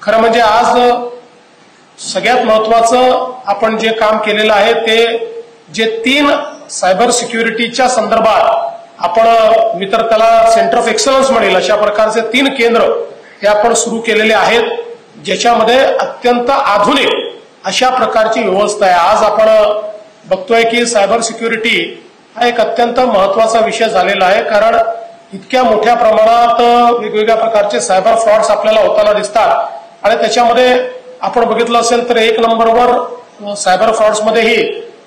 खरं म्हणजे आज सगळ्यात महत्त्वाचं आपण जे काम केलेलं आहे ते जे 3 सायबर सिक्युरिटीच्या संदर्भात आपण मी तर त्याला सेंटर ऑफ एक्सलन्स म्हणेल अशा प्रकारचे 3 केंद्र हे आपण सुरू केलेले आहेत, ज्याच्यामध्ये अत्यंत आधुनिक अशा प्रकारची व्यवस्था आहे। आज आपण बघतोय की सायबर सिक्युरिटी हा एक अत्यंत महत्त्वाचा विषय झालेला आहे, कारण इतक्या मोठ्या प्रमाणात वेगवेगळ्या प्रकारचे सायबर फ्रॉड्स आपल्याला होताना दिसतात आणि त्याच्यामध्ये आपण बघितलं असेल तर 1 नंबरवर सायबर फ्रॉड्समध्येही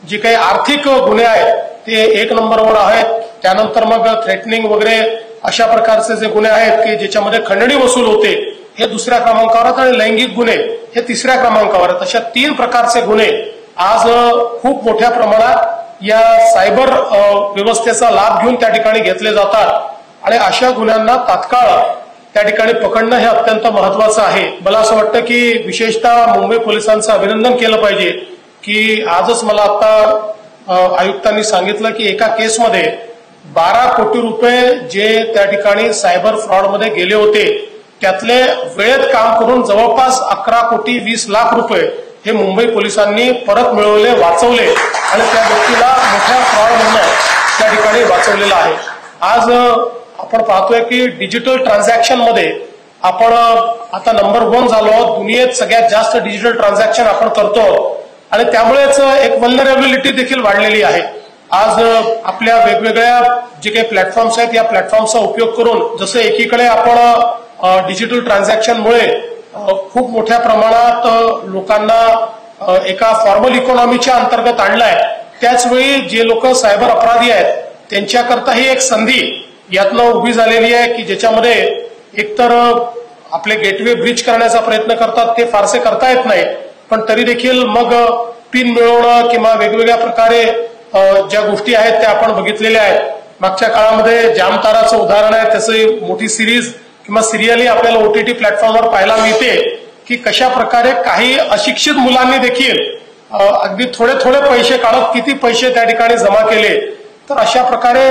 जे काही आर्थिक गुन्हे आहेत ते 1 नंबरवर आहेत। त्यानंतर मग थ्रेटनिंग वगैरे अशा प्रकारचे जे गुन्हे आहेत की ज्याच्यामध्ये खंडणी वसूल होते हे 2ऱ्या क्रमांकावर आहेत आणि लैंगिक गुन्हे हे 3ऱ्या क्रमांकावर आहेत। अशा 3 प्रकारचे गुन्हे आज खूप मोठ्या प्रमाणात या सायबर व्यवस्थेचा लाभ घेऊन त्या ठिकाणी घेतले जातात आणि अशा गुन्ह्यांना तात्काळ त्या ठिकाणी पकडणं हे अत्यंत महत्त्वाचं आहे। मला असं वाटतं की विशेषतः मुंबई पोलिसांचं अभिनंदन केलं पाहिजे की आजच मला आता आयुक्तांनी सांगितलं की एका केसमध्ये 12 कोटी रुपये जे त्या ठिकाणी सायबर फ्रॉडमध्ये गेले होते त्यातले वेळेत काम करून जवळपास 11 कोटी 20 लाख रुपये हे मुंबई पोलिसांनी परत मिळवले, वाचवले आणि त्या व्यक्तीला मोठ्या फ्रॉडमधून त्या ठिकाणी वाचवलेलं आहे। आज आपण पाहतोय की डिजिटल ट्रान्झॅक्शन मध्ये आपण आता नंबर 1 झालो आहोत, दुनियेत सगळ्यात जास्त डिजिटल ट्रान्झॅक्शन आपण करतो आणि त्यामुळेच एक व्हल्नरेबिलिटी देखील वाढलेली आहे। आज आपल्या वेगवेगळ्या जे काही प्लॅटफॉर्म्स आहेत या प्लॅटफॉर्मचा उपयोग करून जसं एकीकडे आपण डिजिटल ट्रान्झॅक्शनमुळे खूप मोठ्या प्रमाणात लोकांना एका फॉर्मल इकॉनॉमीच्या अंतर्गत आणलाय, त्याचवेळी जे लोक सायबर अपराधी आहेत त्यांच्याकरता ही एक संधी यातनं उभी झालेली आहे की ज्याच्यामध्ये एकतर आपले गेटवे ब्रीच करण्याचा प्रयत्न करतात, ते फारसे करता येत नाही, पण तरी देखील मग पिन मिळवणं किंवा वेगवेगळ्या प्रकारे ज्या गोष्टी आहेत त्या आपण बघितलेल्या आहेत। मागच्या काळामध्ये जामताराचं उदाहरण आहे, त्याची मोठी सिरीज किंवा सिरियलही आपल्याला OTT प्लॅटफॉर्मवर पाहायला मिळते की कशा प्रकारे काही अशिक्षित मुलांनी देखील अगदी थोडे थोडे पैसे काढत किती पैसे त्या ठिकाणी जमा केले। तर अशा प्रकारे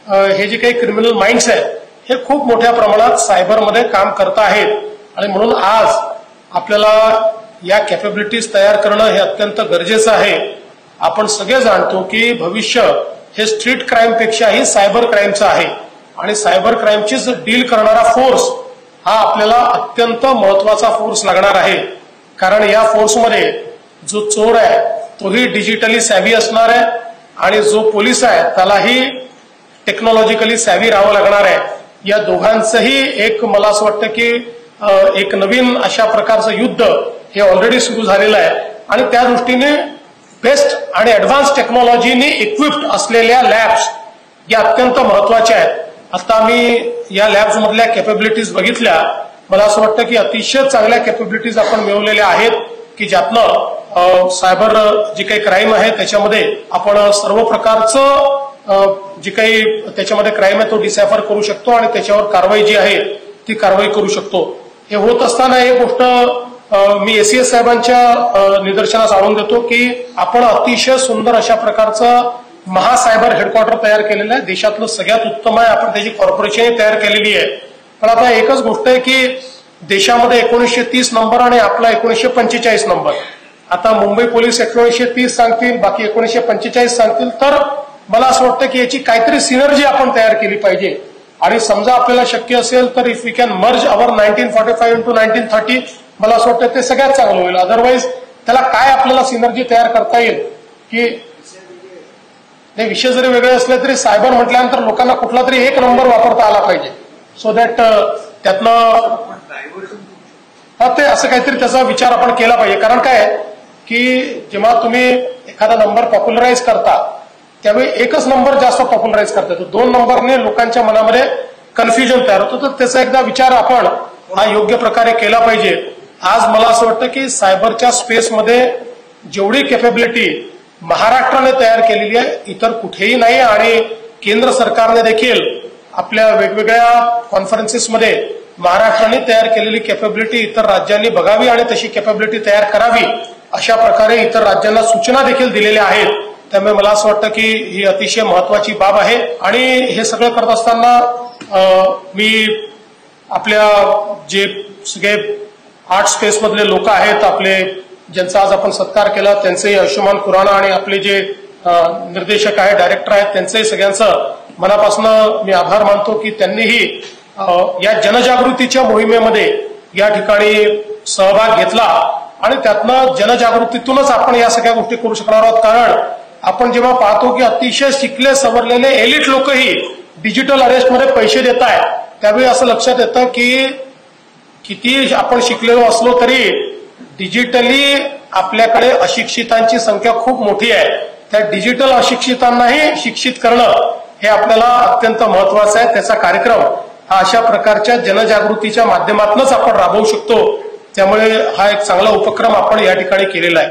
हे जे काही क्रिमिनल माइंड्स आहेत हे खूप मोठ्या प्रमाणात सायबरमध्ये काम करत आहेत आणि म्हणून आज आपल्याला या कॅपेबिलिटीज तयार करणं हे अत्यंत गरजेचं आहे। आपण सगळे जाणतो की भविष्य हे स्ट्रीट क्राईम पेक्षाही सायबर क्राईमचं आहे आणि सायबर क्राईमची डील करणारा फोर्स हा आपल्याला अत्यंत महत्वाचा फोर्स लागणार आहे, कारण या फोर्समध्ये जो चोर आहे तोही डिजिटली सॅव्ही असणार आहे आणि जो पोलीस आहे त्यालाही टेक्नॉलॉजिकली सॅव्ही राहावं लागणार आहे। या दोघांचंही एक मला असं वाटतं की एक नवीन अशा प्रकारचं युद्ध हे ऑलरेडी सुरू झालेलं आहे आणि त्या दृष्टीने बेस्ट आणि ऍडव्हान्स टेक्नॉलॉजीने इक्विप्ड असलेल्या लॅब्स या अत्यंत महत्वाच्या आहेत। आता मी या लॅब्स मधल्या कॅपेबिलिटीज बघितल्या, मला असं वाटतं की अतिशय चांगल्या कॅपेबिलिटीज आपण मिळवलेल्या आहेत की ज्यातनं सायबर जे काही क्राईम आहे त्याच्यामध्ये आपण सर्व प्रकारचं जे काही त्याच्यामध्ये क्राईम आहे तो डिसायफर करू शकतो आणि त्याच्यावर कारवाई जी आहे ती कारवाई करू शकतो। हे होत असताना एक गोष्ट मी ACS साहेबांच्या निदर्शनास आणून देतो की आपण अतिशय सुंदर अशा प्रकारचं महासायबर हेडक्वार्टर तयार केलेलं आहे, देशातलं सगळ्यात उत्तम आहे, आपण त्याची कॉर्पोरेशन तयार केलेली आहे। पण आता एकच गोष्ट आहे की देशामध्ये 1930 नंबर आणि आपला 1945 नंबर, आता मुंबई पोलीस 1930 सांगतील, बाकी 1945 सांगतील, तर मला असं वाटतं की याची काहीतरी सिनर्जी आपण तयार केली पाहिजे आणि समजा आपल्याला शक्य असेल तर if we can merge our 1945 into 1930 मला असं वाटतं ते सगळ्यात चांगलं होईल। अदरवाईज त्याला काय आपल्याला सिनर्जी तयार करता येईल की नाही, विषय जरी वेगळे असले तरी सायबर म्हटल्यानंतर लोकांना कुठला तरी एक नंबर वापरता आला पाहिजे सो दॅट त्यातनं ते असं काहीतरी त्याचा विचार आपण केला पाहिजे। कारण काय की जेव्हा तुम्ही एखादा नंबर पॉप्युलराइज करता त्यावेळी एकच नंबर जास्त पॉप्युलराइज करता येतो, 2 नंबरने लोकांच्या मनामध्ये कन्फ्युजन तयार होतं, तर त्याचा एकदा विचार आपण हा योग्य प्रकारे केला पाहिजे। आज मला असं वाटतं की सायबरच्या स्पेसमध्ये जेवढी कॅपेबिलिटी महाराष्ट्राने तयार केलेली आहे इतर कुठेही नाही आणि केंद्र सरकारने देखील आपल्या वेगवेगळ्या कॉन्फरन्सेसमध्ये महाराष्ट्राने तयार केलेली कॅपेबिलिटी इतर राज्यांनी बघावी आणि तशी कॅपेबिलिटी तयार करावी अशा प्रकारे इतर राज्यांना सूचना देखील दिलेल्या आहेत। त्यामुळे मला असं वाटतं की ही अतिशय महत्वाची बाब आहे आणि हे सगळं करत असताना मी आपल्या जे सगळे आर्ट स्पेस मधले लोक आहेत आपले, ज्यांचा आज आपण सत्कार केला, त्यांचेही आयुष्यमान खुराना आणि आपले जे निर्देशक आहेत, डायरेक्टर आहेत, त्यांचंही सगळ्यांचं मनापासून मी आभार मानतो की त्यांनीही या जनजागृतीच्या मोहिमेमध्ये या ठिकाणी सहभाग घेतला आणि त्यातनं जनजागृतीतूनच आपण या सगळ्या गोष्टी करू शकणार आहोत. कारण आपण जेव्हा पाहतो की अतिशय शिकले सवरलेले एलिट लोकही डिजिटल अरेस्टमध्ये पैसे देत आहेत, त्यावेळी असं लक्षात येतं की किती आपण शिकलेलो असलो तरी डिजिटली आपल्याकडे अशिक्षितांची संख्या खूप मोठी आहे. त्या डिजिटल अशिक्षितांनाही शिक्षित करणं हे आपल्याला अत्यंत महत्वाचं आहे. त्याचा कार्यक्रम हा अशा प्रकारच्या जनजागृतीच्या माध्यमातूनच आपण राबवू शकतो. त्यामुळे हा एक चांगला उपक्रम आपण या ठिकाणी केलेला आहे.